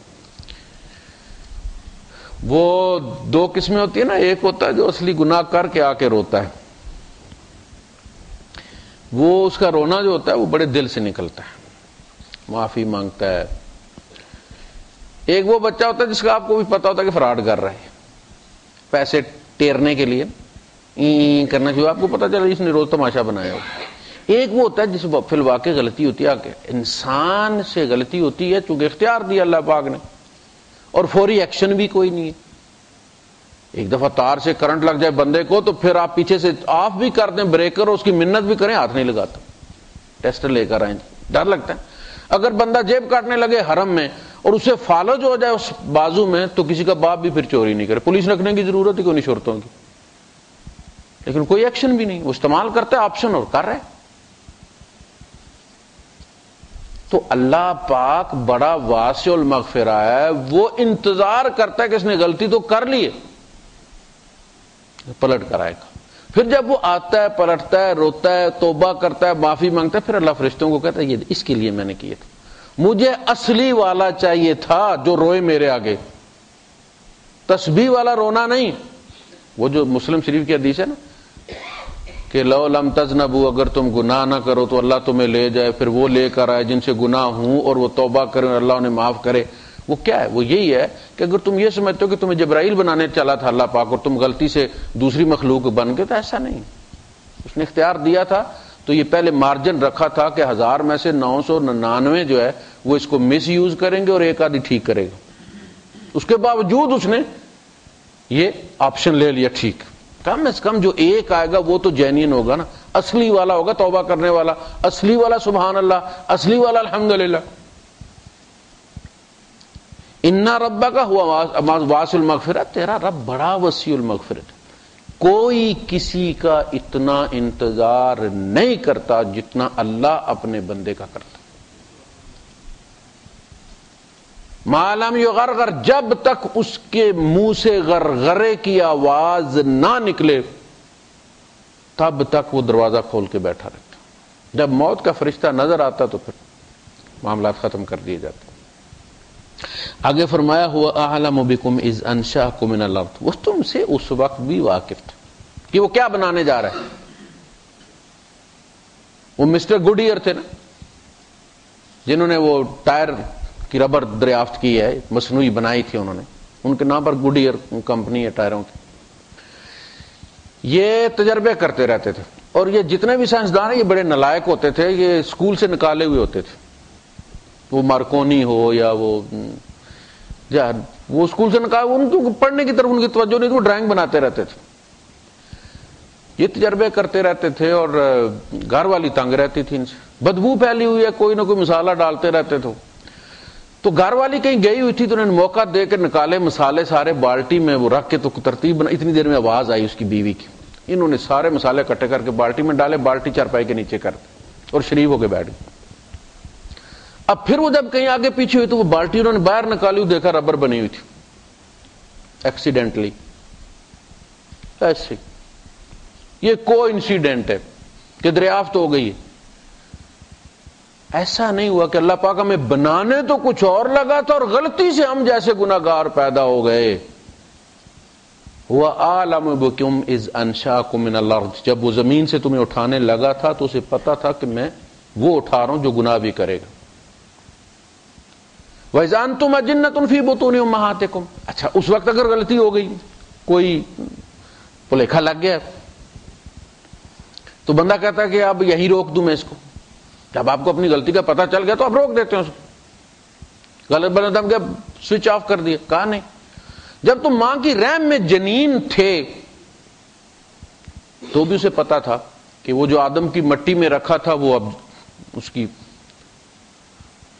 وہ 2 قسمیں ہوتی ہیں نا, ایک ہوتا ہے جو اصلی گناہ کر کے آ کے روتا ہے, وہ اس کا رونا جو ہوتا ہے وہ بڑے دل سے نکلتا ہے, معافی مانگتا ہے. ایک وہ بچہ ہوتا ہے جس کا آپ کو بھی پتا ہوتا ہے کہ فراڈ کر رہا ہے, پیسے ٹیرنے کے لیے کرنا چاہیے, آپ کو پتا چلا اس نے روز تماشا بنایا ہو. ایک وہ ہوتا ہے جس فی الواقع غلطی ہوتی ہے, کہ انسان سے غلطی ہوتی ہے چونکہ اختیار دیا اللہ پاک نے, اور فوری ایکشن بھی کوئی نہیں ہے. ایک دفعہ تار سے کرنٹ لگ جائے بندے کو تو پھر آپ پیچھے سے آف بھی کر دیں بریکر, اور اس کی منت بھی کریں, ہاتھ نہیں لگاتا. ٹیسٹ لے کر آئیں, ڈر لگتا ہے. اگر بندہ جیب کاٹنے لگے حرم میں اور اسے فالج ہو جائے اس بازو میں, تو کسی کا باپ بھی پھر چوری نہیں کرے, پولیس رکھنے کی ضرورت ہی کوئی نہیں شرطوں کی. لیکن کوئی ایکشن بھی نہیں، وہ استعمال کرتا ہے آپشن اور کر رہے۔ تو اللہ پاک بڑا واسع المغفرہ ہے، وہ انتظار کرتا ہے کہ اس نے غلطی تو کر لی ہے، پلٹ کر آئے گا۔ پھر جب وہ آتا ہے، پلٹتا ہے، روتا ہے، توبہ کرتا ہے، معافی مانگتا ہے، پھر اللہ فرشتوں کو کہتا ہے یہ اس کے لیے میں نے کیے تھے، مجھے اصلی والا چاہیے تھا جو روئے میرے آگے، تسبیح والا رونا نہیں۔ وہ جو مسلم شریف کی حدیث ہے نا کہ لو لم تذنبوا، اگر تم گناہ نہ کرو تو اللہ تمہیں لے جائے، پھر وہ لے کر آئے جن سے گناہ ہوں اور وہ توبہ کریں اور اللہ انہیں معاف کرے۔ وہ کیا ہے؟ وہ یہی ہے کہ اگر تم یہ سمجھتے ہو کہ تمہیں جبرائیل بنانے چلا تھا اللہ پاک اور تم غلطی سے دوسری مخلوق بن گئے، تو ایسا نہیں، اس نے اختیار دیا تھا تو یہ پہلے مارجن رکھا تھا کہ 1000 میں سے 999 جو ہے وہ اس کو مس یوز کریں گے اور ایک آدھی ٹھیک کرے گا، اس کے باوجود اس نے یہ آپشن لے لیا۔ ٹھیک، کم از کم جو ایک آئے گا وہ تو جینین ہوگا نا، اصلی والا ہوگا، توبہ کرنے والا، اصلی والا سبحان اللہ، اصلی والا الحمدللہ۔ ان ربک ہوا واسع المغفرت، تیرا رب بڑا وسیع المغفرت، کوئی کسی کا اتنا انتظار نہیں کرتا جتنا اللہ اپنے بندے کا کرتا۔ ما لم یغرغر، جب تک اس کے منہ سے غرغرے کی آواز نہ نکلے تب تک وہ دروازہ کھول کے بیٹھا رہتا، جب موت کا فرشتہ نظر آتا تو پھر معاملات ختم کر دیے جاتے۔ آگے فرمایا ہوا اعلم بکم اذ انشأکم من الارض، وہ تم سے اس وقت بھی واقف تھا کہ وہ کیا بنانے جا رہا ہے۔ وہ مسٹر گڈ ایئر تھے نا جنہوں نے وہ ٹائر کی ربر دریافت کی ہے، مصنوعی بنائی تھی انہوں نے، ان کے نام پر گڈ ایئر کمپنی ہے ٹائروں کی۔ یہ تجربے کرتے رہتے تھے، اور یہ جتنے بھی سائنسدان ہیں یہ بڑے نالائق ہوتے تھے، یہ اسکول سے نکالے ہوئے ہوتے تھے، وہ مارکونی ہو یا وہ اسکول سے نکالے، ان کو پڑھنے کی طرف ان کی توجہ نہیں تھی، وہ ڈرائنگ بناتے رہتے تھے۔ یہ تجربے کرتے رہتے تھے اور گھر والی تنگ رہتی تھی ان سے، بدبو پھیلی ہوئی ہے، کوئی نہ کوئی مسالہ ڈالتے رہتے تھے۔ تو گھر والی کہیں گئی ہوئی تھی تو انہوں نے موقع دے کے نکالے مسالے سارے بالٹی میں وہ رکھ کے، تو ترتیب بنا، اتنی دیر میں آواز آئی اس کی بیوی کی، انہوں نے سارے مسالے کٹے کر کے بالٹی میں ڈالے، بالٹی چارپائی کے نیچے کر دی اور شریف ہو کے بیٹھ گئی۔ اب پھر وہ جب کہیں آگے پیچھے ہوئی تو وہ بالٹی انہوں نے باہر نکالی، دیکھا ربر بنی ہوئی تھی ایکسیڈنٹلی، ایسے یہ کو انسیڈنٹ ہے کہ دریافت ہو گئی ہے۔ ایسا نہیں ہوا کہ اللہ پاک ہمیں بنانے تو کچھ اور لگا تھا اور غلطی سے ہم جیسے گناہگار پیدا ہو گئے۔ ہوا اعلم بکم اذ انشاکم من الارض، جب وہ زمین سے تمہیں اٹھانے لگا تھا تو اسے پتا تھا کہ میں وہ اٹھا رہا ہوں جو گناہ بھی کرے گا۔ وَإِذْ أَنْتُمْ أَجِنَّةٌ فِي بُطُونِ أُمَّهَاتِكُمْ، اچھا اس وقت اگر غلطی ہو گئی، کوئی پلیکھا لگ گیا تو بندہ کہتا ہے کہ اب یہی روک دوں میں اس کو۔ جب آپ کو اپنی غلطی کا پتہ چل گیا تو آپ روک دیتے ہیں اس کو، غلط بندہ کہ سوئچ آف کر دیا، کہا نہیں۔ جب تم ماں کی رحم میں جنین تھے تو بھی اسے پتا تھا کہ وہ جو آدم کی مٹی میں رکھا تھا وہ اب اس کی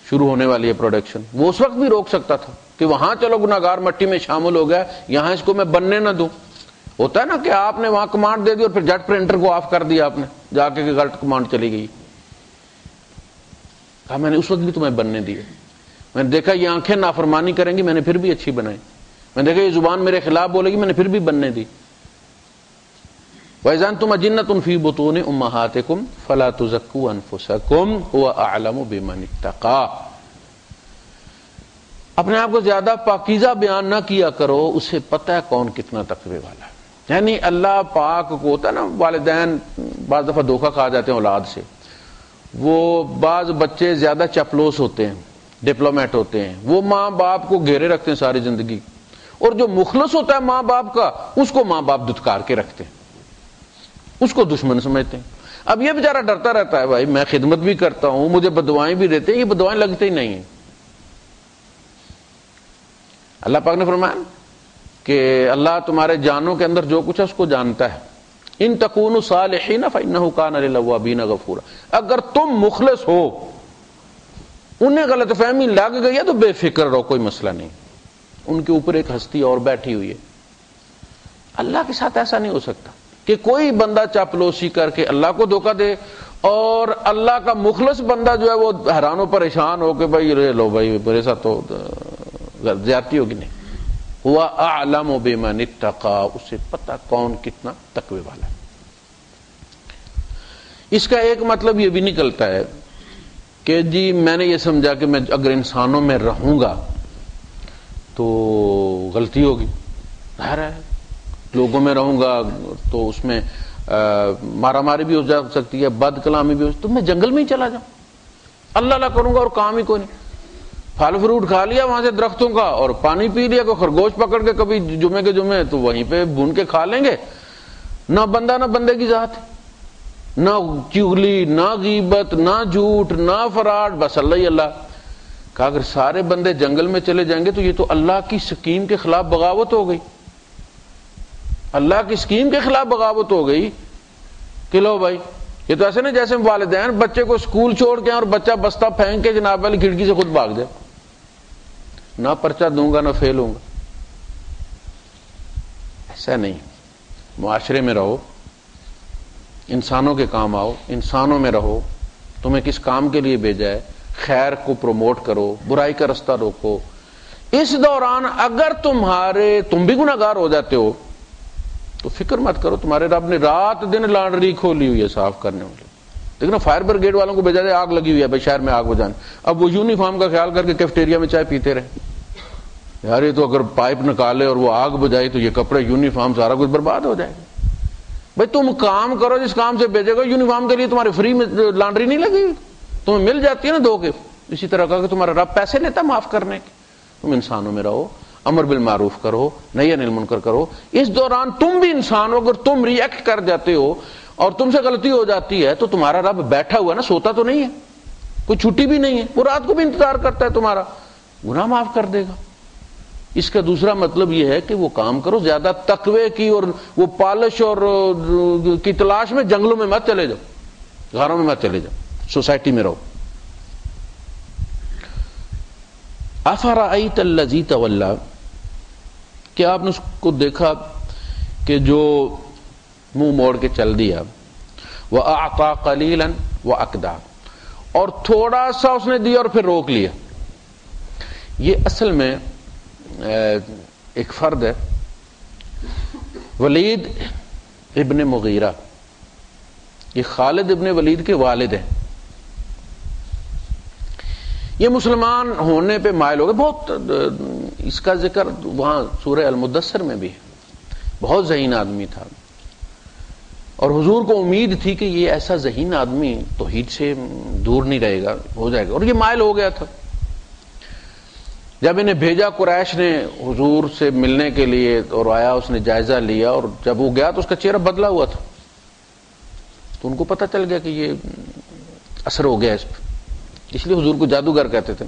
شروع ہونے والی ہے پروڈکشن، وہ اس وقت بھی روک سکتا تھا کہ وہاں چلو گناہگار مٹی میں شامل ہو گیا، یہاں اس کو میں بننے نہ دوں۔ ہوتا ہے نا کہ آپ نے وہاں کمانڈ دے دی اور پھر جٹ پرنٹر کو آف کر دیا، آپ نے جا کے غلط کمانڈ چلی گئی، کہا میں نے اس وقت بھی تمہیں بننے دیے، میں نے دیکھا یہ آنکھیں نافرمانی کریں گی، میں نے پھر بھی اچھی بنائی، میں نے دیکھا یہ زبان میرے خلاف بولے گی، میں نے پھر بھی بننے دی۔ وَإِذْ أَنْتُمْ أَجِنَّةٌ فِي بُطُونِ أُمَّهَاتِكُمْ فَلَا تُزَكُّوا أَنفُسَكُمْ هُوَ أَعْلَمُ بِمَنِ اتَّقَىٰ، اپنے آپ کو زیادہ پاکیزہ بیان نہ کیا کرو، اسے پتہ ہے کون کتنا تقوی والا ہے۔ یعنی اللہ پاک کو ہوتا ہے نا، والدین بعض دفعہ دھوکہ کھا جاتے ہیں اولاد سے، وہ بعض بچے زیادہ چپلوس ہوتے ہیں، ڈپلومیٹ ہوتے ہیں، وہ ماں باپ کو گھیرے رکھتے ہیں ساری زندگی، اور جو مخلص ہوتا ہے ماں باپ کا اس کو ماں باپ دھتکار کے رکھتے ہیں، اس کو دشمن سمجھتے ہیں۔ اب یہ بیچارہ ڈرتا رہتا ہے بھائی میں خدمت بھی کرتا ہوں، مجھے بددعائیں بھی دیتے ہیں، یہ بددعائیں لگتے ہی نہیں ہیں۔ اللہ پاک نے فرمایا کہ اللہ تمہارے جانوں کے اندر جو کچھ ہے اس کو جانتا ہے، ان تکونوا صالحین فانہ کان للأوابین غفورا، اگر تم مخلص ہو، انہیں غلط فہمی لگ گئی ہے تو بے فکر رہو، کوئی مسئلہ نہیں، ان کے اوپر ایک ہستی اور بیٹھی ہوئی ہے۔ اللہ کے ساتھ ایسا نہیں ہو سکتا، کہ کوئی بندہ چاپلوسی کر کے اللہ کو دھوکہ دے اور اللہ کا مخلص بندہ جو ہے وہ حیران و پریشان ہو کہ بھائی رے لو بھائی میرے ساتھ تو زیادتی ہوگی. نہیں، ہوا اعلم بمن اتقى، اسے پتہ کون کتنا تقوی والا ہے. اس کا ایک مطلب یہ بھی نکلتا ہے کہ جی میں نے یہ سمجھا کہ میں اگر انسانوں میں رہوں گا تو غلطی ہوگی، ظاہر ہے لوگوں میں رہوں گا تو اس میں مارا ماری بھی ہو جا سکتی ہے، بد کلامی بھی ہو سکتی ہے، تو میں جنگل میں ہی چلا جاؤں، اللہ اللہ کروں گا اور کام ہی کوئی نہیں. پھل فروٹ کھا لیا وہاں سے درختوں کا اور پانی پی لیا، کوئی خرگوش پکڑ کے کبھی جمعے کے جمعے تو وہیں پہ بھون کے کھا لیں گے. نہ بندہ نہ بندے کی ذات، نہ چغلی، نہ غیبت، نہ جھوٹ، نہ فراڈ، بس اللہ ہی اللہ. کہا اگر سارے بندے جنگل میں چلے جائیں گے تو یہ تو اللہ کی سکیم کے خلاف بغاوت ہو گئی، اللہ کی سکیم کے خلاف بغاوت ہو گئی کہ لو بھائی یہ تو ایسے نہیں جیسے والدین بچے کو اسکول چھوڑ کے اور بچہ بستہ پھینک کے جناب والی کھڑکی سے خود بھاگ جائے، نہ پرچہ دوں گا نہ فیل ہوں گا. ایسا نہیں، معاشرے میں رہو، انسانوں کے کام آؤ، انسانوں میں رہو. تمہیں کس کام کے لیے بھیجا ہے، خیر کو پروموٹ کرو، برائی کا رستہ روکو. اس دوران اگر تم بھی گناہگار ہو جاتے ہو تو فکر مت کرو، تمہارے رب نے رات دن لانڈری کھولی ہوئی ہے صاف کرنے والے. لیکن فائر بریگیڈ والوں کو بھیجا جائے، آگ لگی ہوئی ہے بھائی شہر میں آگ بجھانے، اب وہ یونیفارم کا خیال کر کے کیفٹیریا میں چائے پیتے رہے. یار یہ تو اگر پائپ نکالے اور وہ آگ بجائی تو یہ کپڑے یونیفارم سارا کچھ برباد ہو جائے گا. بھائی تم کام کرو جس کام سے بھیجے گا، یونیفارم کے لیے تمہاری فری میں لانڈری نہیں لگی ہوئی، تمہیں مل جاتی ہے نا دھو کے. اسی طرح کا کہ تمہارا رب پیسے لیتا معاف کرنے کے. تم انسانوں میں رہو، امر بالمعروف کرو، نہی عن المنکر کرو. اس دوران تم بھی انسان ہو، اگر تم ری ایکٹ کر جاتے ہو اور تم سے غلطی ہو جاتی ہے تو تمہارا رب بیٹھا ہوا ہے نا، سوتا تو نہیں ہے، کوئی چھٹی بھی نہیں ہے، وہ رات کو بھی انتظار کرتا ہے تمہارا، گناہ معاف کر دے گا. اس کا دوسرا مطلب یہ ہے کہ وہ کام کرو، زیادہ تقوی کی اور وہ پالش اور کی تلاش میں جنگلوں میں مت چلے جاؤ، گھروں میں مت چلے جاؤ، سوسائٹی میں رہو. افرأیت الذی تولی، کیا آپ نے اس کو دیکھا کہ جو منہ موڑ کے چل دیا، وَأَعْطَى قَلِيلًا وَأَكْدَى، اور تھوڑا سا اس نے دیا اور پھر روک لیا. یہ اصل میں ایک فرد ہے، ولید ابن مغیرہ، یہ خالد ابن ولید کے والد ہیں. یہ مسلمان ہونے پہ مائل ہو گئے. بہت اس کا ذکر وہاں سورہ المدثر میں بھی ہے. بہت ذہین آدمی تھا اور حضور کو امید تھی کہ یہ ایسا ذہین آدمی توحید سے دور نہیں رہے گا، ہو جائے گا، اور یہ مائل ہو گیا تھا. جب انہیں بھیجا قریش نے حضور سے ملنے کے لیے اور آیا، اس نے جائزہ لیا اور جب وہ گیا تو اس کا چہرہ بدلا ہوا تھا، تو ان کو پتہ چل گیا کہ یہ اثر ہو گیا اس پہ. اس لیے حضور کو جادوگر کہتے تھے.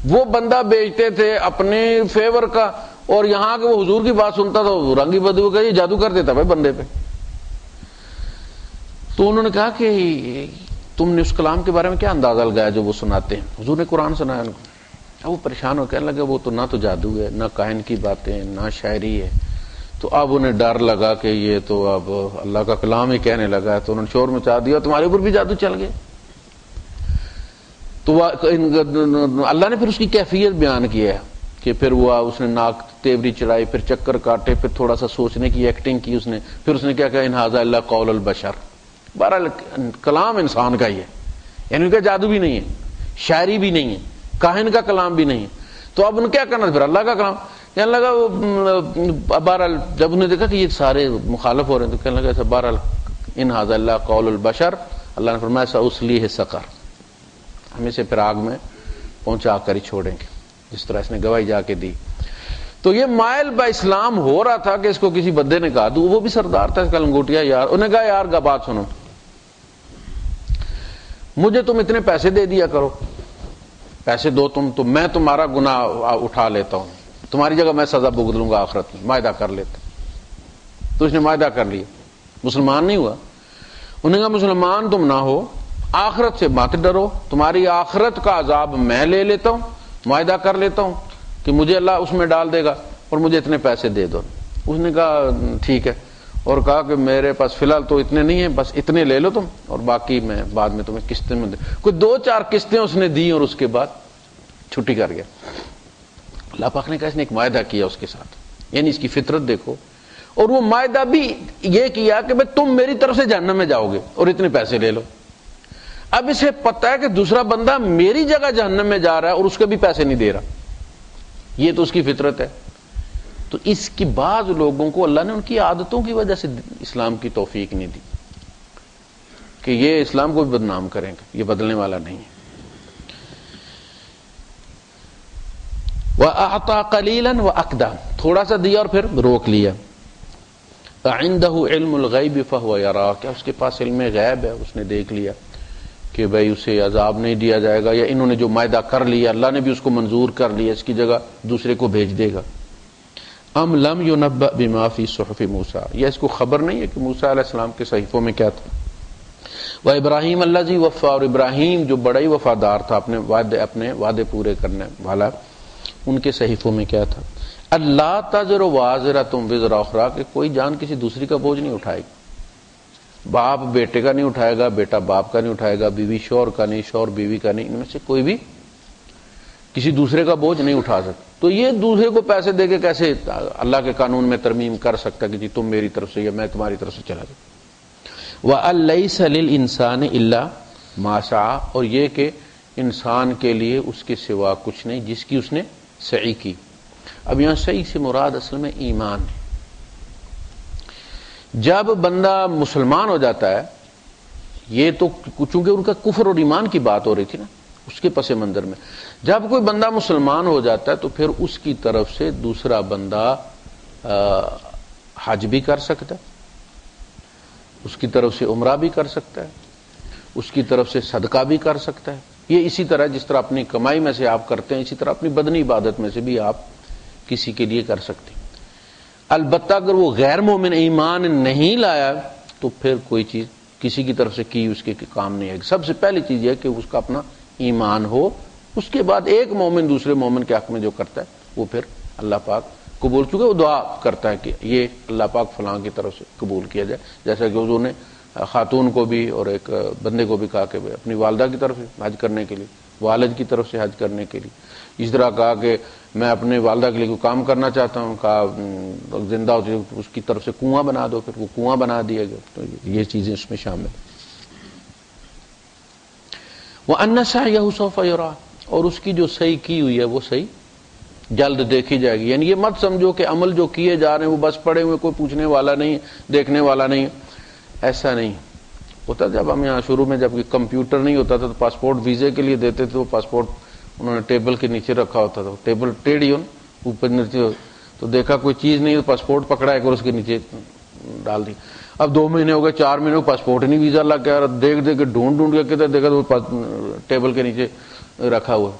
وہ بندہ بیچتے تھے اپنے فیور کا اور یہاں کہ وہ حضور کی بات سنتا تھا رنگی بدو کا، یہ جادو کر دیتا بھائی بندے پہ. تو انہوں نے کہا کہ تم نے اس کلام کے بارے میں کیا اندازہ لگایا جو وہ سناتے ہیں؟ حضور نے قرآن سنایا ان کو. اب وہ پریشان ہو کہنے لگا وہ تو نہ تو جادو ہے، نہ کاہن کی باتیں، نہ شاعری ہے. تو اب انہیں ڈر لگا کہ یہ تو اب اللہ کا کلام ہی کہنے لگا ہے، تو انہوں نے شور مچا دیا تمہارے اوپر بھی جادو چل گیا. تو اللہ نے پھر اس کی کیفیت بیان کیا ہے کہ پھر وہ اس نے ناک تیوری چڑھائی، پھر چکر کاٹے، پھر تھوڑا سا سوچنے کی ایکٹنگ کی اس نے، پھر اس نے کیا کہا ان ھذا الا قول البشر. بہرحال کلام انسان کا ہی ہے، یعنی ان کا جادو بھی نہیں ہے، شاعری بھی نہیں ہے، کاہن کا کلام بھی نہیں ہے. تو اب ان کیا کرنا، پھر اللہ کا کلام کہنے لگا. بہرحال جب انہیں دیکھا کہ یہ سارے مخالف ہو رہے ہیں تو کہنے لگا بہرحال ان ھذا الا قول البشر. اللہ نے فرمایا سأصلیہ سقر، ہم اسے پھر آگ میں پہنچا کر ہی چھوڑیں گے، جس طرح اس نے گواہی جا کے دی. تو یہ مائل با اسلام ہو رہا تھا کہ اس کو کسی بندے نے کہا، تو وہ بھی سردار تھا اس کا لنگوٹیا یار. انہوں نے کہا یار کا بات سنو، مجھے تم اتنے پیسے دے دیا کرو، پیسے دو تم تو میں تمہارا گناہ اٹھا لیتا ہوں، تمہاری جگہ میں سزا بھگت لوں گا آخرت میں، معاہدہ کر لیتا. تو اس نے معاہدہ کر لیا، مسلمان نہیں ہوا. انہوں نے کہا مسلمان تم نہ ہو، آخرت سے مت ڈرو، تمہاری آخرت کا عذاب میں لے لیتا ہوں، معاہدہ کر لیتا ہوں کہ مجھے اللہ اس میں ڈال دے گا اور مجھے اتنے پیسے دے دو. اس نے کہا ٹھیک ہے. اور کہا کہ میرے پاس فی الحال تو اتنے نہیں ہیں، بس اتنے لے لو تم اور باقی میں بعد میں تمہیں قسطیں میں دے. کوئی 2-4 قسطیں اس نے دی اور اس کے بعد چھٹی کر گیا. اللہ پاک نے کہا اس نے ایک معاہدہ کیا اس کے ساتھ، یعنی اس کی فطرت دیکھو. اور وہ معاہدہ بھی یہ کیا کہ بھئی تم میری طرف سے جہنم میں جاؤ گے اور اتنے پیسے لے لو. اب اسے پتہ ہے کہ دوسرا بندہ میری جگہ جہنم میں جا رہا ہے اور اس کے بھی پیسے نہیں دے رہا، یہ تو اس کی فطرت ہے. تو اس کی بعض لوگوں کو اللہ نے ان کی عادتوں کی وجہ سے اسلام کی توفیق نہیں دی کہ یہ اسلام کو بھی بدنام کریں گے، یہ بدلنے والا نہیں ہے. وَأَعْطَى قَلِيلًا وَأَكْدَى، تھوڑا سا دیا اور پھر روک لیا. عِنْدَهُ عِلْمُ الْغَيْبِ فَهُوَ يَرَىٰ، کیا اس کے پاس علم غیب ہے، اس نے دیکھ لیا کہ بھئی اسے عذاب نہیں دیا جائے گا، یا انہوں نے جو معاہدہ کر لیا اللہ نے بھی اس کو منظور کر لیا، اس کی جگہ دوسرے کو بھیج دے گا. ام لم ينبأ بما فی صحف موسیٰ، یا اس کو خبر نہیں ہے کہ موسیٰ علیہ السلام کے صحیفوں میں کیا تھا. وابراہیم الذی وفا، اور ابراہیم جو بڑا ہی وفادار تھا اپنے وعدے پورے کرنے والا، ان کے صحیفوں میں کیا تھا. اللہ تزر وازرۃ وزر اخری، کہ کوئی جان کسی دوسری کا بوجھ نہیں اٹھائے گا. باپ بیٹے کا نہیں اٹھائے گا، بیٹا باپ کا نہیں اٹھائے گا، بیوی شوہر کا نہیں، شوہر بیوی کا نہیں، ان میں سے کوئی بھی کسی دوسرے کا بوجھ نہیں اٹھا سکتا. تو یہ دوسرے کو پیسے دے کے کیسے اللہ کے قانون میں ترمیم کر سکتا کہ جی تم میری طرف سے یا میں تمہاری طرف سے چلا جاؤں. وَأَن لَيْسَ لِلْإِنسَانِ إِلَّا مَا سَعَىٰ، اور یہ کہ انسان کے لیے اس کے سوا کچھ نہیں جس کی اس نے سعی کی. اب یہاں سعی سے مراد اصل میں ایمان ہے. جب بندہ مسلمان ہو جاتا ہے، یہ تو چونکہ ان کا کفر اور ایمان کی بات ہو رہی تھی نا، اس کے پس منظر میں جب کوئی بندہ مسلمان ہو جاتا ہے تو پھر اس کی طرف سے دوسرا بندہ حج بھی کر سکتا ہے، اس کی طرف سے عمرہ بھی کر سکتا ہے، اس کی طرف سے صدقہ بھی کر سکتا ہے. یہ اسی طرح جس طرح اپنی کمائی میں سے آپ کرتے ہیں، اسی طرح اپنی بدنی عبادت میں سے بھی آپ کسی کے لیے کر سکتے ہیں. البتہ اگر وہ غیر مومن ایمان نہیں لایا تو پھر کوئی چیز کسی کی طرف سے کی اس کے کام نہیں آئے گی. سب سے پہلی چیز یہ کہ اس کا اپنا ایمان ہو، اس کے بعد ایک مومن دوسرے مومن کے حق میں جو کرتا ہے وہ پھر اللہ پاک قبول، چونکہ وہ دعا کرتا ہے کہ یہ اللہ پاک فلاں کی طرف سے قبول کیا جائے، جیسا کہ حضور نے خاتون کو بھی اور ایک بندے کو بھی کہا کہ اپنی والدہ کی طرف سے حج کرنے کے لیے، والد کی طرف سے حج کرنے کے لیے. اس طرح کہا کہ میں اپنے والدہ کے لیے کوئی کام کرنا چاہتا ہوں، کہا زندہ ہوتی اس کی طرف سے کنواں بنا دو، پھر وہ کنواں بنا دیا گیا. تو یہ چیزیں اس میں شامل ہیں. وَأَنَّ سَعْيَهُ سَوْفَ يُرَىٰ، اور اس کی جو صحیح کی ہوئی ہے وہ صحیح جلد دیکھی جائے گی. یعنی یہ مت سمجھو کہ عمل جو کیے جا رہے ہیں وہ بس پڑے ہوئے، کوئی پوچھنے والا نہیں، دیکھنے والا نہیں. ایسا نہیں ہوتا. جب ہم یہاں شروع میں جب کمپیوٹر نہیں ہوتا تھا تو پاسپورٹ ویزے کے لیے دیتے تھے، وہ پاسپورٹ انہوں نے ٹیبل کے نیچے رکھا ہوتا تھا، ٹیبل ٹیڑھی اوپر نیچے، تو دیکھا کوئی چیز نہیں، پاسپورٹ پکڑا ایک اور اس کے نیچے ڈال دی. اب 2 مہینے ہو گئے، 4 مہینے ہو، پاسپورٹ نہیں، ویزا لگ گیا. دیکھ دیکھ کے ڈھونڈ کے کہتے دیکھا تو ٹیبل کے نیچے رکھا ہوا،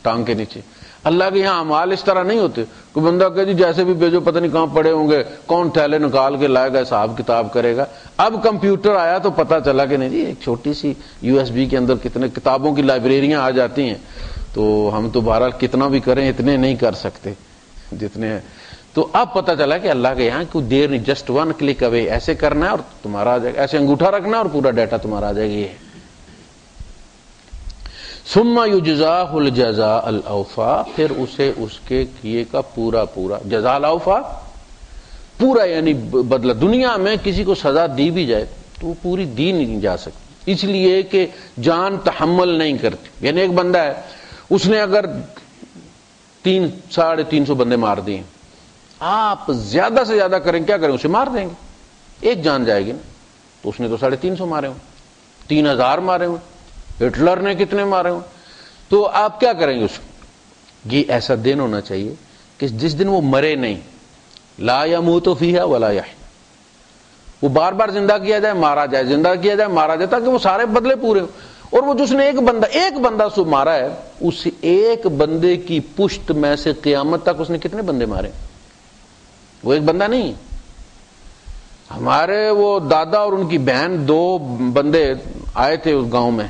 ٹانگ کے نیچے. اللہ کے یہاں اعمال اس طرح نہیں ہوتے. کوئی بندہ کہ جی جیسے بھی بھیجو، پتہ نہیں کہاں پڑے ہوں گے، کون تھیلے نکال کے لائے گا، حساب کتاب کرے گا. اب کمپیوٹر آیا تو پتہ چلا کہ نہیں جی ایک چھوٹی سی USB کے اندر کتنے کتابوں کی لائبریریاں آ جاتی ہیں. تو ہم تو بہرحال کتنا بھی کریں اتنے نہیں کر سکتے جتنے ہیں. تو اب پتہ چلا کہ اللہ کے یہاں کوئی دیر نہیں، جسٹ 1 کلک اوے، ایسے کرنا ہے اور تمہارا آ جائے گا، ایسے انگوٹھا رکھنا اور پورا ڈیٹا تمہارا آ جائے گا. یہ ثم یجزاہ الجزاء الاوفا، پھر اسے اس کے کیے کا پورا جزاء الاوفا، پورا یعنی بدلہ. دنیا میں کسی کو سزا دی بھی جائے تو وہ پوری دی نہیں جا سکتی، اس لیے کہ جان تحمل نہیں کرتی. یعنی ایک بندہ ہے، اس نے اگر 300-350 بندے مار دیے، آپ زیادہ سے زیادہ کریں، کیا کریں؟ اسے مار دیں گے، ایک جان جائے گی نا. تو اس نے تو 350 مارے ہوں، 3000 مارے ہوں، ہٹلر نے کتنے مارے ہوں. تو آپ کیا کریں گے اس کو؟ یہ ایسا دن ہونا چاہیے کہ جس دن وہ مرے نہیں، لا یموت فیہا ولا یحیا، وہ بار بار زندہ کیا جائے مارا جائے، زندہ کیا جائے مارا جائے، تاکہ وہ سارے بدلے پورے ہوں. اور وہ جس نے ایک بندہ سو مارا ہے، اس ایک بندے کی پشت میں سے قیامت تک اس نے کتنے بندے مارے؟ وہ ایک بندہ نہیں. ہمارے وہ دادا اور ان کی بہن 2 بندے آئے تھے اس گاؤں میں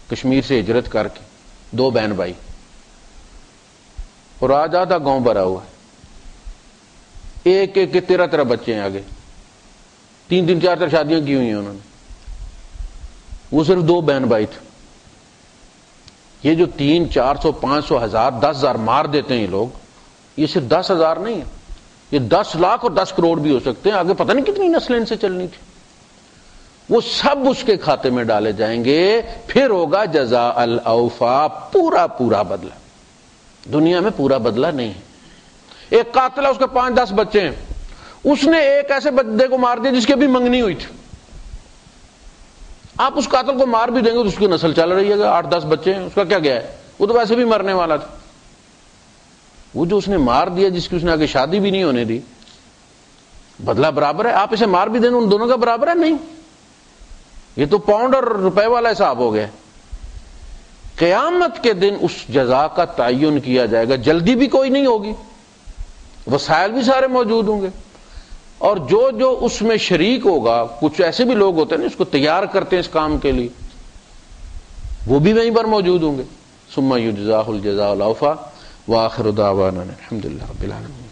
کشمیر سے ہجرت کر کے، 2 بہن بھائی، اور آج آدھا گاؤں بھرا ہوا ہے. ایک ایک کے 13 بچے ہیں آگے، 3 4 شادیاں کی ہوئی ہیں انہوں نے، وہ صرف 2 بہن بھائی تھے۔ یہ جو 300 400 500 1000 10,000 مار دیتے ہیں یہ لوگ، یہ صرف 10,000 نہیں ہے، یہ 10 لاکھ اور 10 کروڑ بھی ہو سکتے ہیں، آگے پتہ نہیں کتنی نسلیں ان سے چلنی تھی۔ وہ سب اس کے کھاتے میں ڈالے جائیں گے، پھر ہوگا جزاء الاوفا، پورا بدلہ۔ دنیا میں پورا بدلہ نہیں ہے۔ ایک قاتل ہے، اس کے 5 10 بچے ہیں، اس نے ایک ایسے بندے کو مار دیا جس کی ابھی منگنی ہوئی تھی، آپ اس قاتل کو مار بھی دیں گے تو اس کی نسل چل رہی ہے، 8 10 بچے ہیں، اس کا کیا گیا ہے، وہ تو ویسے بھی مرنے والا تھا۔ وہ جو اس نے مار دیا جس کی اس نے آگے شادی بھی نہیں ہونے دی، بدلہ برابر ہے؟ آپ اسے مار بھی دیں ان دونوں کا برابر ہے؟ نہیں، یہ تو پاؤنڈ اور روپے والا حساب ہو گیا۔ قیامت کے دن اس جزا کا تعین کیا جائے گا، جلدی بھی کوئی نہیں ہوگی، وسائل بھی سارے موجود ہوں گے، اور جو اس میں شریک ہوگا، کچھ ایسے بھی لوگ ہوتے ہیں نا اس کو تیار کرتے ہیں اس کام کے لیے، وہ بھی وہیں پر موجود ہوں گے۔ ثم یجزاہ الجزاء الاوفی وآخر دعوانا الحمدللہ رب العالمین۔